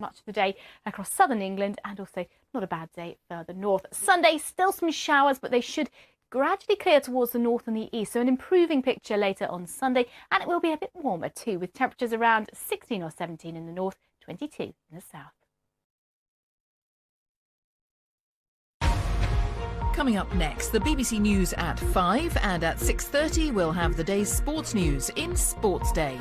much of the day across southern England, and also not a bad day further north. Sunday, still some showers, but they should gradually clear towards the north and the east, so an improving picture later on Sunday, and it will be a bit warmer too, with temperatures around 16 or 17 in the north, 22 in the south. Coming up next, the BBC News at 5, and at 6:30 we'll have the day's sports news in Sports Day.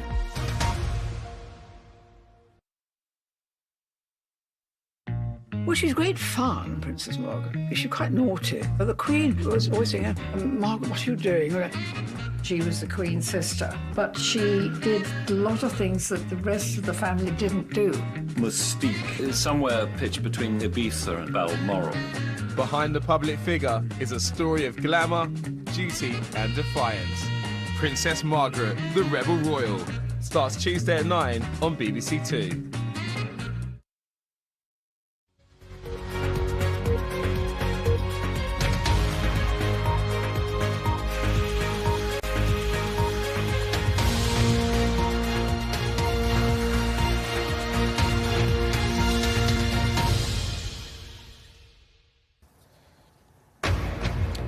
Well, she's great fun, Princess Margaret. She's quite naughty. But the Queen was always saying, Margaret, what are you doing? She was the Queen's sister, but she did a lot of things that the rest of the family didn't do. Mystique is somewhere pitched between Ibiza and Balmoral. Behind the public figure is a story of glamour, duty and defiance. Princess Margaret, the Rebel Royal, starts Tuesday at 9 on BBC Two.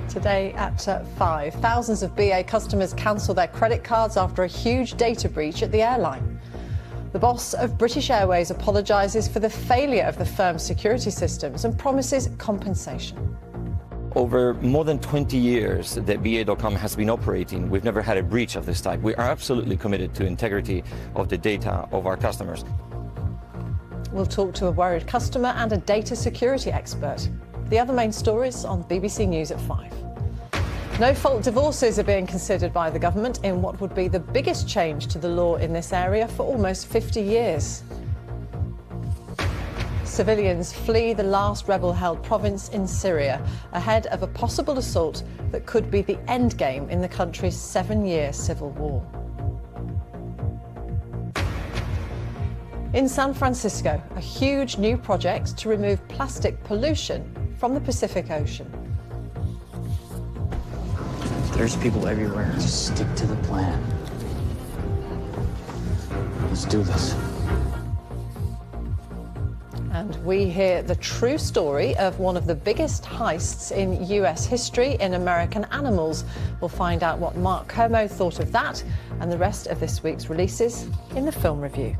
Today at 5, thousands of BA customers cancel their credit cards after a huge data breach at the airline. The boss of British Airways apologises for the failure of the firm's security systems and promises compensation. Over more than 20 years that BA.com has been operating, we've never had a breach of this type. We are absolutely committed to integrity of the data of our customers. We'll talk to a worried customer and a data security expert. The other main stories on BBC News at 5. No-fault divorces are being considered by the government in what would be the biggest change to the law in this area for almost 50 years. Civilians flee the last rebel-held province in Syria ahead of a possible assault that could be the endgame in the country's 7-year civil war. In San Francisco, a huge new project to remove plastic pollution from the Pacific Ocean. There's people everywhere. Just stick to the plan. Let's do this. And we hear the true story of one of the biggest heists in US history in American Animals. We'll find out what Mark Kermode thought of that and the rest of this week's releases in the film review.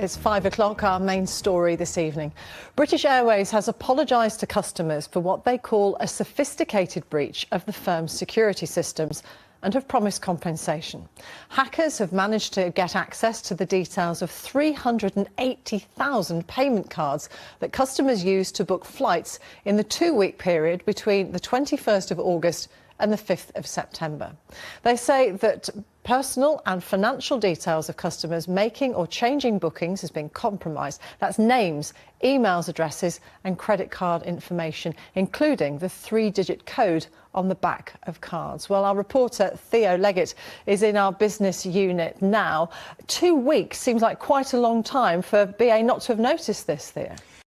It's 5 o'clock, our main story this evening. British Airways has apologised to customers for what they call a sophisticated breach of the firm's security systems and have promised compensation. Hackers have managed to get access to the details of 380,000 payment cards that customers used to book flights in the 2-week period between the 21st of August and the 5th of September. They say that personal and financial details of customers making or changing bookings has been compromised. That's names, emails, addresses and credit card information, including the 3-digit code on the back of cards. Well, our reporter Theo Leggett is in our business unit now. 2 weeks seems like quite a long time for BA not to have noticed this, Theo.